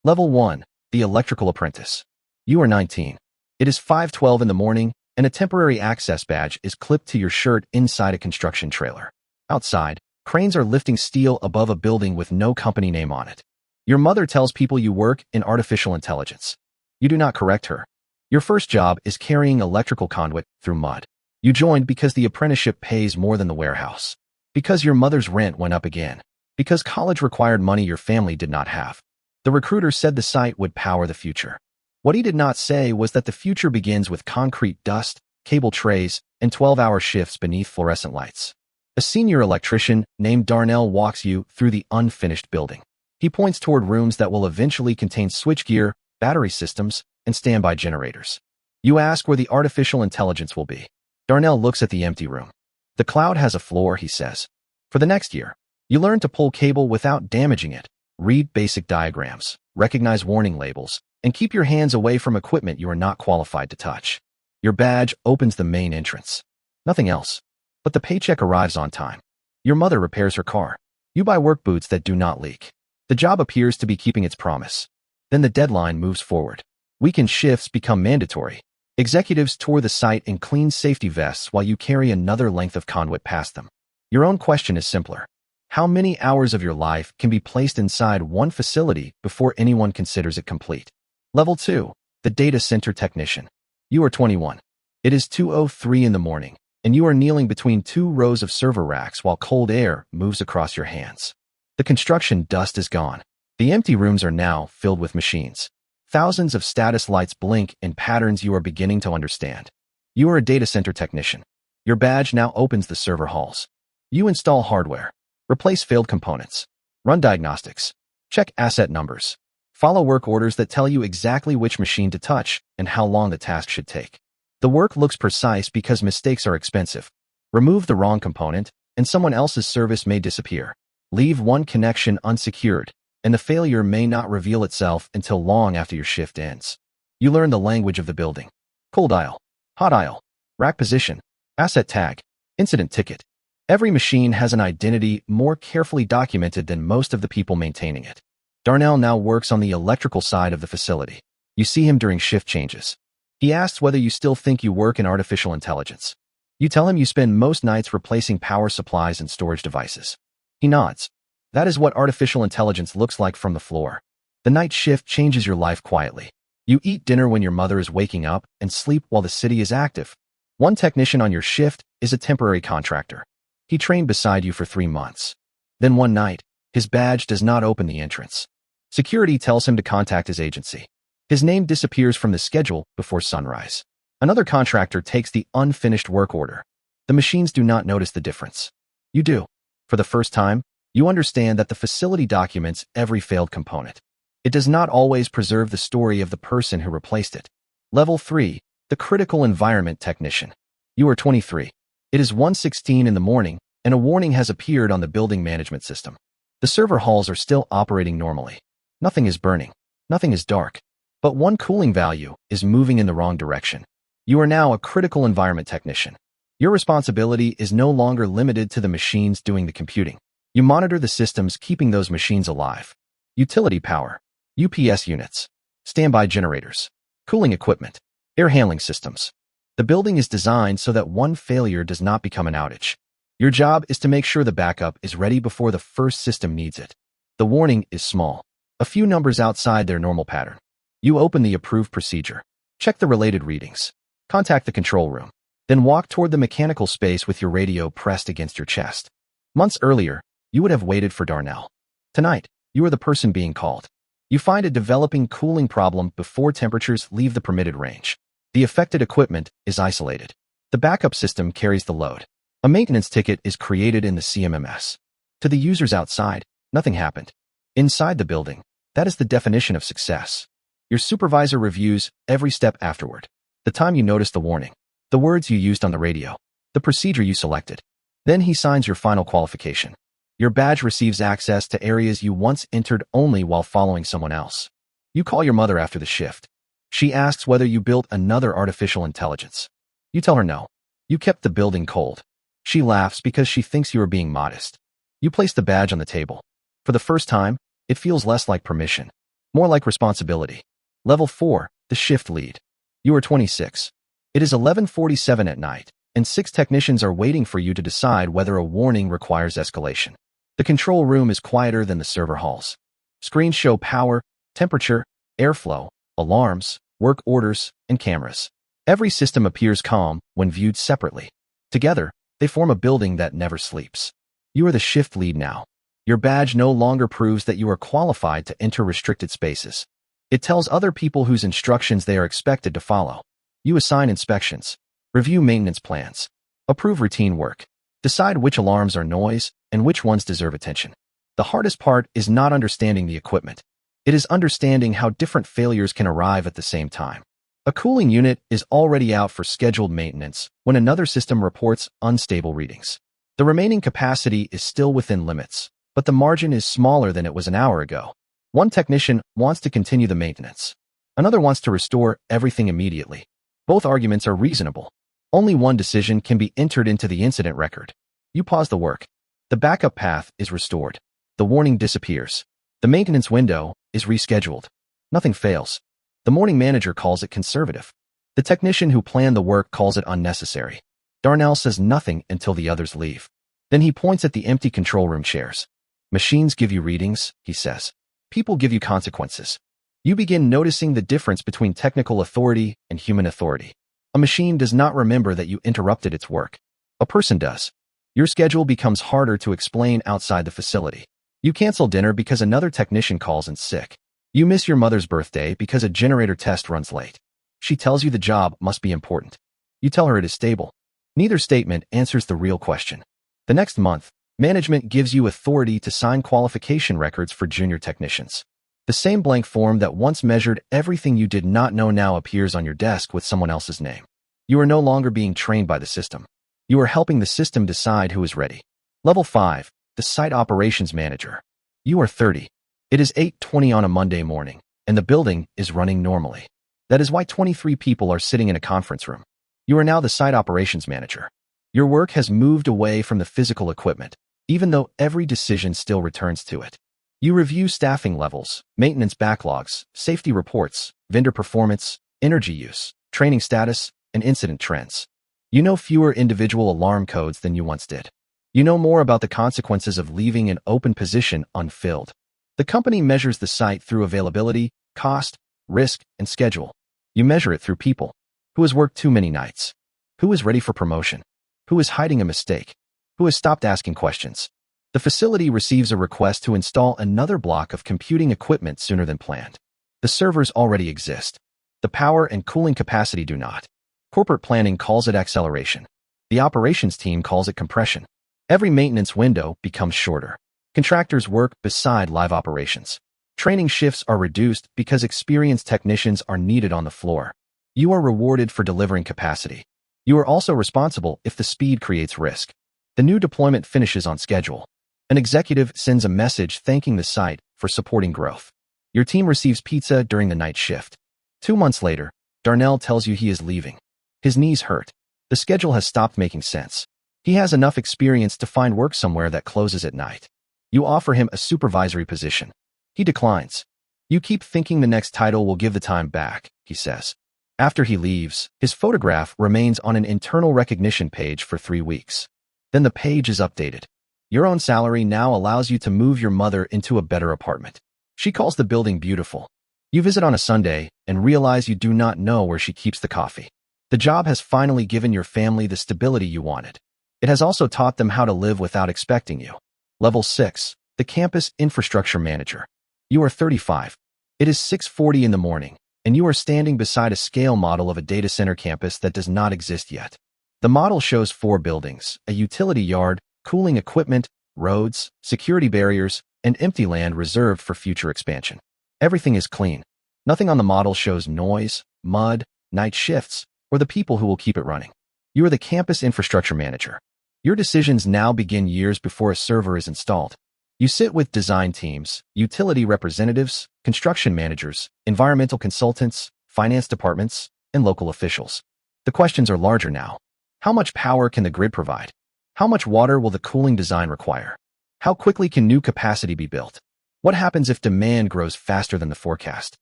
Level 1. The Electrical Apprentice. You are 19. It is 5:12 in the morning, and a temporary access badge is clipped to your shirt inside a construction trailer. Outside, cranes are lifting steel above a building with no company name on it. Your mother tells people you work in artificial intelligence. You do not correct her. Your first job is carrying electrical conduit through mud. You joined because the apprenticeship pays more than the warehouse. Because your mother's rent went up again. Because college required money your family did not have. The recruiter said the site would power the future. What he did not say was that the future begins with concrete dust, cable trays, and 12-hour shifts beneath fluorescent lights. A senior electrician named Darnell walks you through the unfinished building. He points toward rooms that will eventually contain switchgear, battery systems, and standby generators. You ask where the artificial intelligence will be. Darnell looks at the empty room. The cloud has a floor, he says. For the next year, you learn to pull cable without damaging it, read basic diagrams, recognize warning labels, and keep your hands away from equipment you are not qualified to touch. Your badge opens the main entrance. Nothing else. But the paycheck arrives on time. Your mother repairs her car. You buy work boots that do not leak. The job appears to be keeping its promise. Then the deadline moves forward. Weekend shifts become mandatory. Executives tour the site in clean safety vests while you carry another length of conduit past them. Your own question is simpler. How many hours of your life can be placed inside one facility before anyone considers it complete? Level 2. The Data Center Technician. You are 21. It is 2:03 in the morning, and you are kneeling between two rows of server racks while cold air moves across your hands. The construction dust is gone. The empty rooms are now filled with machines. Thousands of status lights blink in patterns you are beginning to understand. You are a data center technician. Your badge now opens the server halls. You install hardware. Replace failed components. Run diagnostics. Check asset numbers. Follow work orders that tell you exactly which machine to touch and how long the task should take. The work looks precise because mistakes are expensive. Remove the wrong component, and someone else's service may disappear. Leave one connection unsecured, and the failure may not reveal itself until long after your shift ends. You learn the language of the building. Cold aisle, hot aisle, rack position, asset tag, incident ticket. Every machine has an identity more carefully documented than most of the people maintaining it. Darnell now works on the electrical side of the facility. You see him during shift changes. He asks whether you still think you work in artificial intelligence. You tell him you spend most nights replacing power supplies and storage devices. He nods. That is what artificial intelligence looks like from the floor. The night shift changes your life quietly. You eat dinner when your mother is waking up and sleep while the city is active. One technician on your shift is a temporary contractor. He trained beside you for 3 months. Then one night, his badge does not open the entrance. Security tells him to contact his agency. His name disappears from the schedule before sunrise. Another contractor takes the unfinished work order. The machines do not notice the difference. You do. For the first time, you understand that the facility documents every failed component. It does not always preserve the story of the person who replaced it. Level 3. The Critical Environment Technician. You are 23. It is 1:16 in the morning, and a warning has appeared on the building management system. The server halls are still operating normally. Nothing is burning. Nothing is dark. But one cooling value is moving in the wrong direction. You are now a critical environment technician. Your responsibility is no longer limited to the machines doing the computing. You monitor the systems keeping those machines alive. Utility power, UPS units, standby generators, cooling equipment, air handling systems. The building is designed so that one failure does not become an outage. Your job is to make sure the backup is ready before the first system needs it. The warning is small, a few numbers outside their normal pattern. You open the approved procedure, check the related readings, contact the control room, then walk toward the mechanical space with your radio pressed against your chest. Months earlier, you would have waited for Darnell. Tonight, you are the person being called. You find a developing cooling problem before temperatures leave the permitted range. The affected equipment is isolated. The backup system carries the load. A maintenance ticket is created in the CMMS. To the users outside, nothing happened. Inside the building, that is the definition of success. Your supervisor reviews every step afterward. The time you noticed the warning, the words you used on the radio, the procedure you selected. Then he signs your final qualification. Your badge receives access to areas you once entered only while following someone else. You call your mother after the shift. She asks whether you built another artificial intelligence. You tell her no. You kept the building cold. She laughs because she thinks you are being modest. You place the badge on the table. For the first time, it feels less like permission. More like responsibility. Level 4, the shift lead. You are 26. It is 11:47 at night, and 6 technicians are waiting for you to decide whether a warning requires escalation. The control room is quieter than the server halls. Screens show power, temperature, airflow, alarms, work orders, and cameras. Every system appears calm when viewed separately. Together, they form a building that never sleeps. You are the shift lead now. Your badge no longer proves that you are qualified to enter restricted spaces. It tells other people whose instructions they are expected to follow. You assign inspections, review maintenance plans, approve routine work, decide which alarms are noise and which ones deserve attention. The hardest part is not understanding the equipment. It is understanding how different failures can arrive at the same time. A cooling unit is already out for scheduled maintenance when another system reports unstable readings. The remaining capacity is still within limits, but the margin is smaller than it was an hour ago. One technician wants to continue the maintenance. Another wants to restore everything immediately. Both arguments are reasonable. Only one decision can be entered into the incident record. You pause the work. The backup path is restored. The warning disappears. The maintenance window is rescheduled. Nothing fails. The morning manager calls it conservative. The technician who planned the work calls it unnecessary. Darnell says nothing until the others leave. Then he points at the empty control room chairs. Machines give you readings, he says. People give you consequences. You begin noticing the difference between technical authority and human authority. A machine does not remember that you interrupted its work. A person does. Your schedule becomes harder to explain outside the facility. You cancel dinner because another technician calls in sick. You miss your mother's birthday because a generator test runs late. She tells you the job must be important. You tell her it is stable. Neither statement answers the real question. The next month, management gives you authority to sign qualification records for junior technicians. The same blank form that once measured everything you did not know now appears on your desk with someone else's name. You are no longer being trained by the system. You are helping the system decide who is ready. Level 5, the Site Operations Manager. You are 30. It is 8:20 on a Monday morning, and the building is running normally. That is why 23 people are sitting in a conference room. You are now the Site Operations Manager. Your work has moved away from the physical equipment, even though every decision still returns to it. You review staffing levels, maintenance backlogs, safety reports, vendor performance, energy use, training status, and incident trends. You know fewer individual alarm codes than you once did. You know more about the consequences of leaving an open position unfilled. The company measures the site through availability, cost, risk, and schedule. You measure it through people. Who has worked too many nights? Who is ready for promotion? Who is hiding a mistake? Who has stopped asking questions? The facility receives a request to install another block of computing equipment sooner than planned. The servers already exist. The power and cooling capacity do not. Corporate planning calls it acceleration. The operations team calls it compression. Every maintenance window becomes shorter. Contractors work beside live operations. Training shifts are reduced because experienced technicians are needed on the floor. You are rewarded for delivering capacity. You are also responsible if the speed creates risk. The new deployment finishes on schedule. An executive sends a message thanking the site for supporting growth. Your team receives pizza during the night shift. 2 months later, Darnell tells you he is leaving. His knees hurt. The schedule has stopped making sense. He has enough experience to find work somewhere that closes at night. You offer him a supervisory position. He declines. You keep thinking the next title will give the time back, he says. After he leaves, his photograph remains on an internal recognition page for 3 weeks. Then the page is updated. Your own salary now allows you to move your mother into a better apartment. She calls the building beautiful. You visit on a Sunday and realize you do not know where she keeps the coffee. The job has finally given your family the stability you wanted. It has also taught them how to live without expecting you. Level 6, the Campus Infrastructure Manager. You are 35. It is 6:40 in the morning, and you are standing beside a scale model of a data center campus that does not exist yet. The model shows 4 buildings, a utility yard, cooling equipment, roads, security barriers, and empty land reserved for future expansion. Everything is clean. Nothing on the model shows noise, mud, night shifts, or the people who will keep it running. You are the Campus Infrastructure Manager. Your decisions now begin years before a server is installed. You sit with design teams, utility representatives, construction managers, environmental consultants, finance departments, and local officials. The questions are larger now. How much power can the grid provide? How much water will the cooling design require? How quickly can new capacity be built? What happens if demand grows faster than the forecast?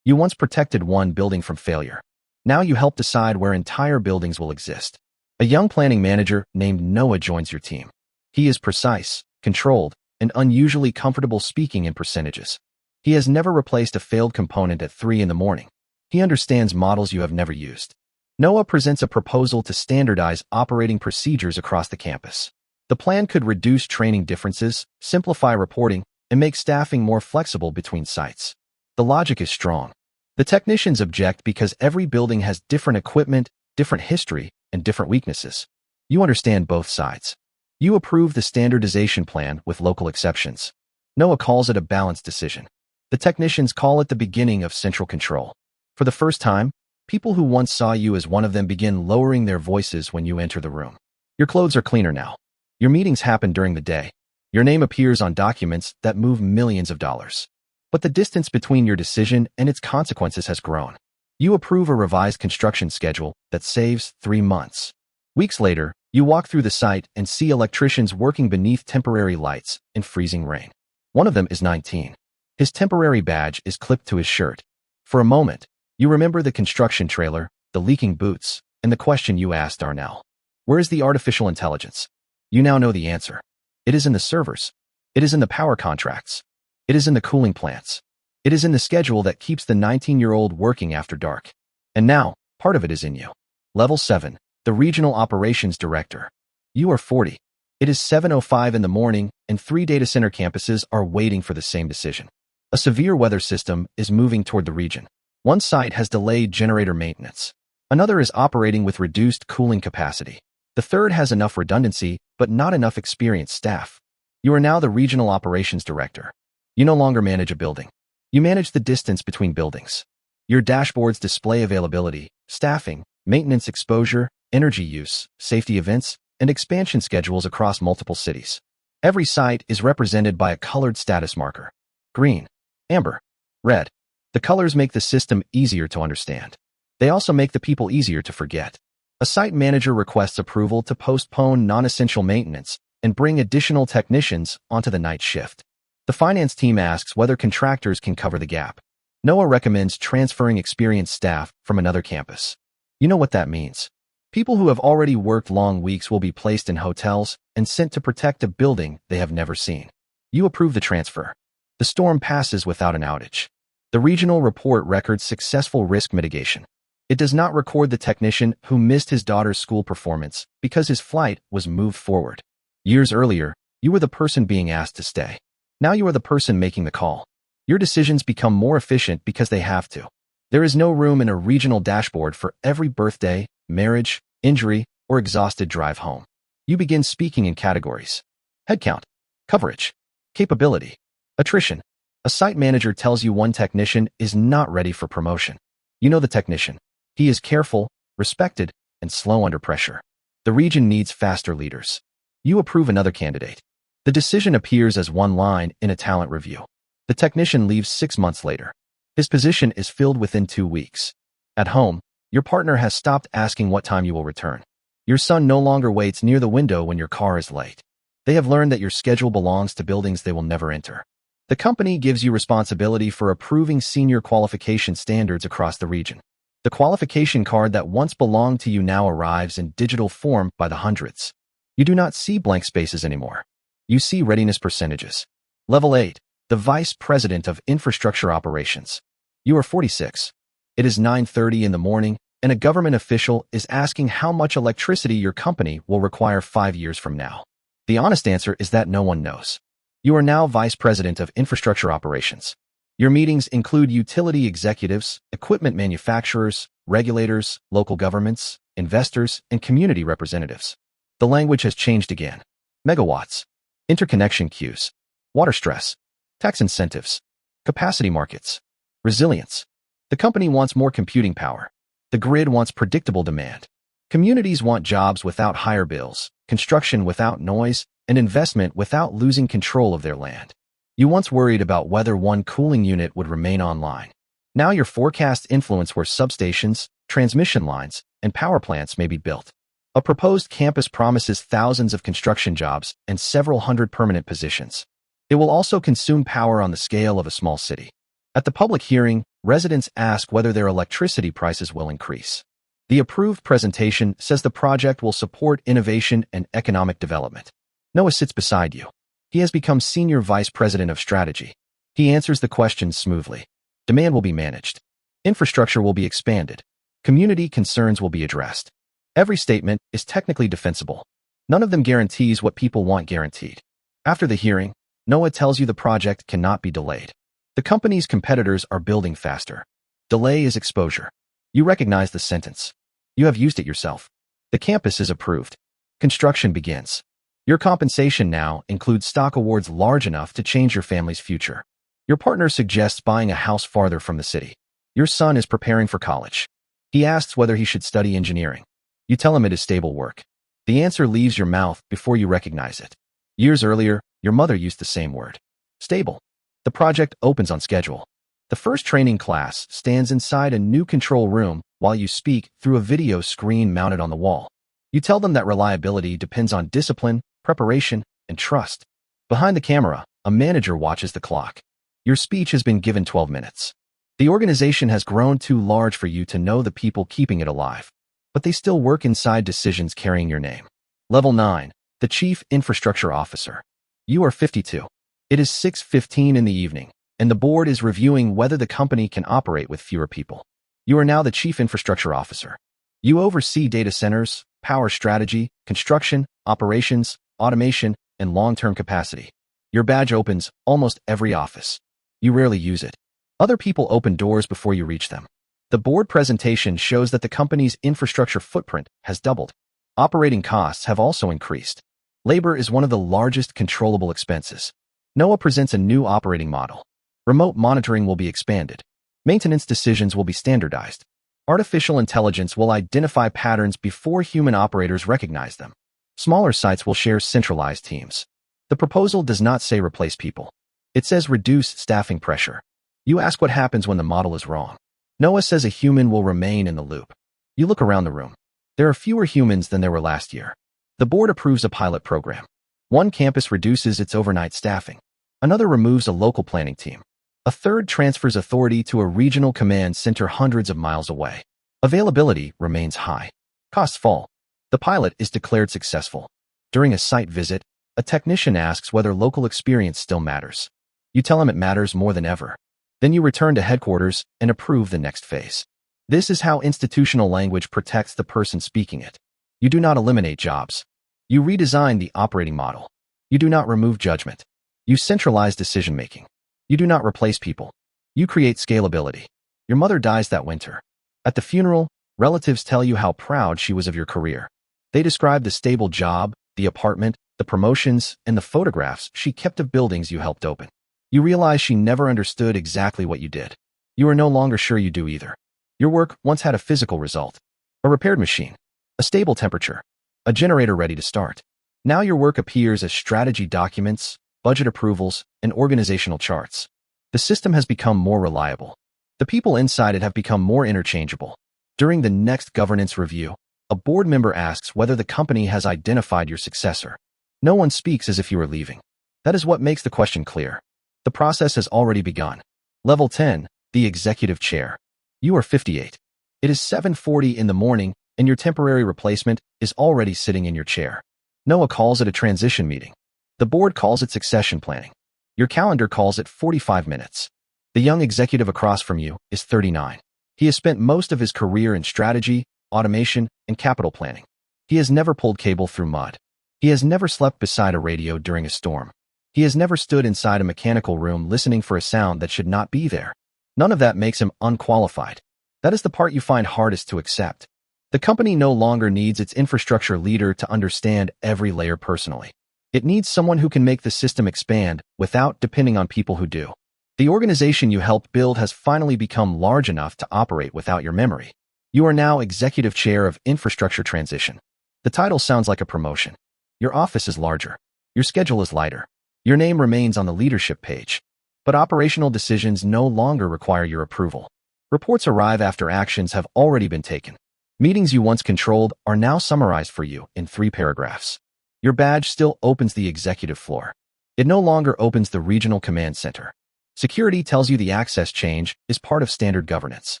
You once protected one building from failure. Now you help decide where entire buildings will exist. A young planning manager named Noah joins your team. He is precise, controlled, and unusually comfortable speaking in percentages. He has never replaced a failed component at 3 in the morning. He understands models you have never used. Noah presents a proposal to standardize operating procedures across the campus. The plan could reduce training differences, simplify reporting, and make staffing more flexible between sites. The logic is strong. The technicians object because every building has different equipment, different history, and different weaknesses. You understand both sides. You approve the standardization plan with local exceptions. Noah calls it a balanced decision. The technicians call it the beginning of central control. For the first time, people who once saw you as one of them begin lowering their voices when you enter the room. Your clothes are cleaner now. Your meetings happen during the day. Your name appears on documents that move millions of dollars. But the distance between your decision and its consequences has grown. You approve a revised construction schedule that saves 3 months. Weeks later, you walk through the site and see electricians working beneath temporary lights in freezing rain. One of them is 19. His temporary badge is clipped to his shirt. For a moment, you remember the construction trailer, the leaking boots, and the question you asked Arnell. Where is the artificial intelligence? You now know the answer. It is in the servers. It is in the power contracts. It is in the cooling plants. It is in the schedule that keeps the 19-year-old working after dark. And now, part of it is in you. Level 7, the Regional Operations Director. You are 40. It is 7:05 in the morning, and 3 data center campuses are waiting for the same decision. A severe weather system is moving toward the region. One site has delayed generator maintenance. Another is operating with reduced cooling capacity. The third has enough redundancy, but not enough experienced staff. You are now the Regional Operations Director. You no longer manage a building. You manage the distance between buildings. Your dashboards display availability, staffing, maintenance exposure, energy use, safety events, and expansion schedules across multiple cities. Every site is represented by a colored status marker: green, amber, red. The colors make the system easier to understand. They also make the people easier to forget. A site manager requests approval to postpone non-essential maintenance and bring additional technicians onto the night shift. The finance team asks whether contractors can cover the gap. Noah recommends transferring experienced staff from another campus. You know what that means. People who have already worked long weeks will be placed in hotels and sent to protect a building they have never seen. You approve the transfer. The storm passes without an outage. The regional report records successful risk mitigation. It does not record the technician who missed his daughter's school performance because his flight was moved forward. Years earlier, you were the person being asked to stay. Now you are the person making the call. Your decisions become more efficient because they have to. There is no room in a regional dashboard for every birthday, marriage, injury, or exhausted drive home. You begin speaking in categories: headcount, coverage, capability, attrition. A site manager tells you one technician is not ready for promotion. You know the technician. He is careful, respected, and slow under pressure. The region needs faster leaders. You approve another candidate. The decision appears as one line in a talent review. The technician leaves 6 months later. His position is filled within 2 weeks. At home, your partner has stopped asking what time you will return. Your son no longer waits near the window when your car is late. They have learned that your schedule belongs to buildings they will never enter. The company gives you responsibility for approving senior qualification standards across the region. The qualification card that once belonged to you now arrives in digital form by the hundreds. You do not see blank spaces anymore. You see readiness percentages. Level 8, the Vice President of Infrastructure Operations. You are 46. It is 9:30 in the morning, and a government official is asking how much electricity your company will require 5 years from now. The honest answer is that no one knows. You are now Vice President of Infrastructure Operations. Your meetings include utility executives, equipment manufacturers, regulators, local governments, investors, and community representatives. The language has changed again. Megawatts, interconnection queues, water stress, tax incentives, capacity markets, resilience. The company wants more computing power. The grid wants predictable demand. Communities want jobs without higher bills, construction without noise, and investment without losing control of their land. You once worried about whether one cooling unit would remain online. Now your forecasts influence where substations, transmission lines, and power plants may be built. A proposed campus promises thousands of construction jobs and several hundred permanent positions. It will also consume power on the scale of a small city. At the public hearing, residents ask whether their electricity prices will increase. The approved presentation says the project will support innovation and economic development. Noah sits beside you. He has become Senior Vice President of Strategy. He answers the questions smoothly. Demand will be managed. Infrastructure will be expanded. Community concerns will be addressed. Every statement is technically defensible. None of them guarantees what people want guaranteed. After the hearing, Noah tells you the project cannot be delayed. The company's competitors are building faster. Delay is exposure. You recognize the sentence. You have used it yourself. The campus is approved. Construction begins. Your compensation now includes stock awards large enough to change your family's future. Your partner suggests buying a house farther from the city. Your son is preparing for college. He asks whether he should study engineering. You tell him it is stable work. The answer leaves your mouth before you recognize it. Years earlier, your mother used the same word. Stable. The project opens on schedule. The first training class stands inside a new control room while you speak through a video screen mounted on the wall. You tell them that reliability depends on discipline, preparation, and trust. Behind the camera, a manager watches the clock. Your speech has been given 12 minutes. The organization has grown too large for you to know the people keeping it alive, but they still work inside decisions carrying your name. Level 9, the Chief Infrastructure Officer. You are 52. It is 6:15 in the evening, and the board is reviewing whether the company can operate with fewer people. You are now the Chief Infrastructure Officer. You oversee data centers, power strategy, construction, operations, automation, and long-term capacity. Your badge opens almost every office. You rarely use it. Other people open doors before you reach them. The board presentation shows that the company's infrastructure footprint has doubled. Operating costs have also increased. Labor is one of the largest controllable expenses. Noah presents a new operating model. Remote monitoring will be expanded. Maintenance decisions will be standardized. Artificial intelligence will identify patterns before human operators recognize them. Smaller sites will share centralized teams. The proposal does not say replace people. It says reduce staffing pressure. You ask what happens when the model is wrong. Noah says a human will remain in the loop. You look around the room. There are fewer humans than there were last year. The board approves a pilot program. One campus reduces its overnight staffing. Another removes a local planning team. A third transfers authority to a regional command center hundreds of miles away. Availability remains high. Costs fall. The pilot is declared successful. During a site visit, a technician asks whether local experience still matters. You tell him it matters more than ever. Then you return to headquarters and approve the next phase. This is how institutional language protects the person speaking it. You do not eliminate jobs. You redesign the operating model. You do not remove judgment. You centralize decision-making. You do not replace people. You create scalability. Your mother dies that winter. At the funeral, relatives tell you how proud she was of your career. They describe the stable job, the apartment, the promotions, and the photographs she kept of buildings you helped open. You realize she never understood exactly what you did. You are no longer sure you do either. Your work once had a physical result. A repaired machine. A stable temperature. A generator ready to start. Now your work appears as strategy documents, budget approvals, and organizational charts. The system has become more reliable. The people inside it have become more interchangeable. During the next governance review, a board member asks whether the company has identified your successor. No one speaks as if you are leaving. That is what makes the question clear. The process has already begun. Level 10, the Executive Chair. You are 58. It is 7:40 in the morning, and your temporary replacement is already sitting in your chair. Noah calls it a transition meeting. The board calls it succession planning. Your calendar calls it 45 minutes. The young executive across from you is 39. He has spent most of his career in strategy, automation, and capital planning. He has never pulled cable through mud. He has never slept beside a radio during a storm. He has never stood inside a mechanical room listening for a sound that should not be there. None of that makes him unqualified. That is the part you find hardest to accept. The company no longer needs its infrastructure leader to understand every layer personally. It needs someone who can make the system expand without depending on people who do. The organization you helped build has finally become large enough to operate without your memory. You are now Executive Chair of Infrastructure Transition. The title sounds like a promotion. Your office is larger. Your schedule is lighter. Your name remains on the leadership page. But operational decisions no longer require your approval. Reports arrive after actions have already been taken. Meetings you once controlled are now summarized for you in 3 paragraphs. Your badge still opens the executive floor. It no longer opens the regional command center. Security tells you the access change is part of standard governance.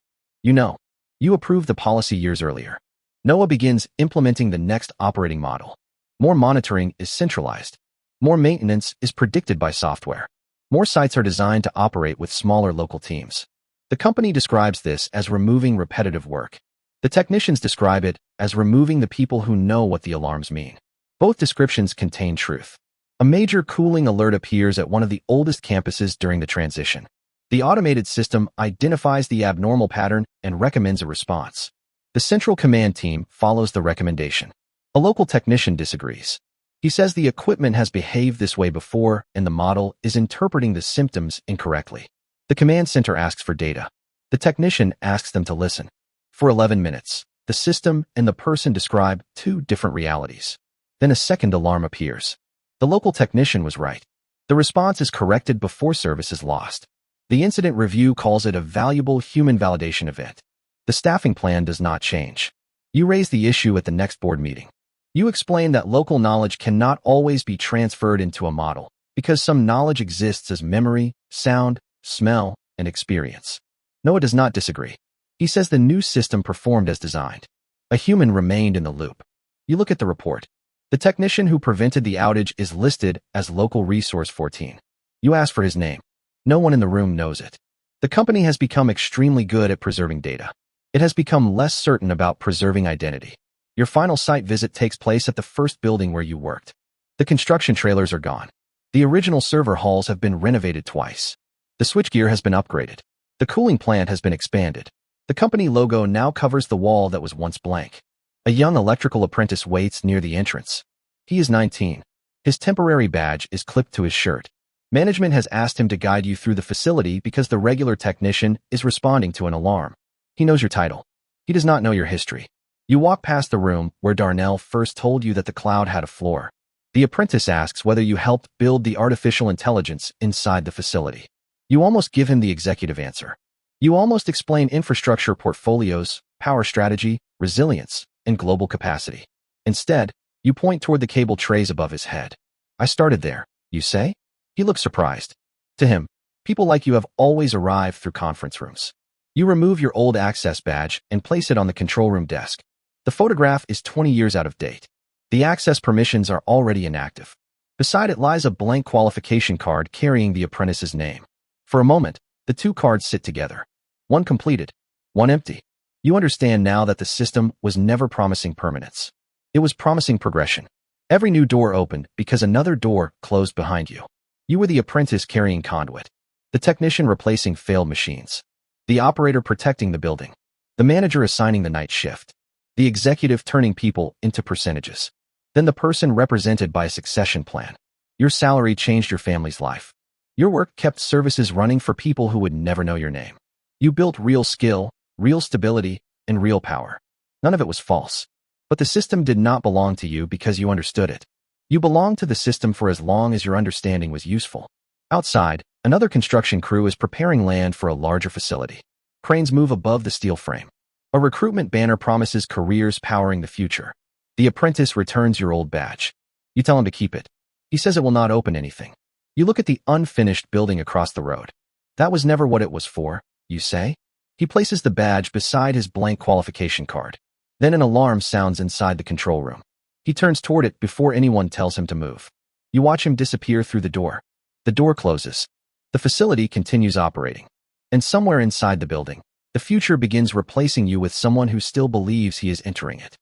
You approved the policy years earlier. NOAA begins implementing the next operating model. More monitoring is centralized. More maintenance is predicted by software. More sites are designed to operate with smaller local teams. The company describes this as removing repetitive work. The technicians describe it as removing the people who know what the alarms mean. Both descriptions contain truth. A major cooling alert appears at one of the oldest campuses during the transition. The automated system identifies the abnormal pattern and recommends a response. The central command team follows the recommendation. A local technician disagrees. He says the equipment has behaved this way before and the model is interpreting the symptoms incorrectly. The command center asks for data. The technician asks them to listen. For 11 minutes, the system and the person describe two different realities. Then a second alarm appears. The local technician was right. The response is corrected before service is lost. The incident review calls it a valuable human validation event. The staffing plan does not change. You raise the issue at the next board meeting. You explain that local knowledge cannot always be transferred into a model because some knowledge exists as memory, sound, smell, and experience. NOAA does not disagree. He says the new system performed as designed. A human remained in the loop. You look at the report. The technician who prevented the outage is listed as Local Resource 14. You ask for his name. No one in the room knows it. The company has become extremely good at preserving data. It has become less certain about preserving identity. Your final site visit takes place at the first building where you worked. The construction trailers are gone. The original server halls have been renovated twice. The switchgear has been upgraded. The cooling plant has been expanded. The company logo now covers the wall that was once blank. A young electrical apprentice waits near the entrance. He is 19. His temporary badge is clipped to his shirt. Management has asked him to guide you through the facility because the regular technician is responding to an alarm. He knows your title. He does not know your history. You walk past the room where Darnell first told you that the cloud had a floor. The apprentice asks whether you helped build the artificial intelligence inside the facility. You almost give him the executive answer. You almost explain infrastructure portfolios, power strategy, resilience, and global capacity. Instead, you point toward the cable trays above his head. I started there, you say? He looks surprised. To him, people like you have always arrived through conference rooms. You remove your old access badge and place it on the control room desk. The photograph is 20 years out of date. The access permissions are already inactive. Beside it lies a blank qualification card carrying the apprentice's name. For a moment, the two cards sit together. One completed, one empty. You understand now that the system was never promising permanence. It was promising progression. Every new door opened because another door closed behind you. You were the apprentice carrying conduit, the technician replacing failed machines, the operator protecting the building, the manager assigning the night shift, the executive turning people into percentages, then the person represented by a succession plan. Your salary changed your family's life. Your work kept services running for people who would never know your name. You built real skill, real stability, and real power. None of it was false. But the system did not belong to you because you understood it. You belonged to the system for as long as your understanding was useful. Outside, another construction crew is preparing land for a larger facility. Cranes move above the steel frame. A recruitment banner promises careers powering the future. The apprentice returns your old badge. You tell him to keep it. He says it will not open anything. You look at the unfinished building across the road. That was never what it was for, you say? He places the badge beside his blank qualification card. Then an alarm sounds inside the control room. He turns toward it before anyone tells him to move. You watch him disappear through the door. The door closes. The facility continues operating. And somewhere inside the building, the future begins replacing you with someone who still believes he is entering it.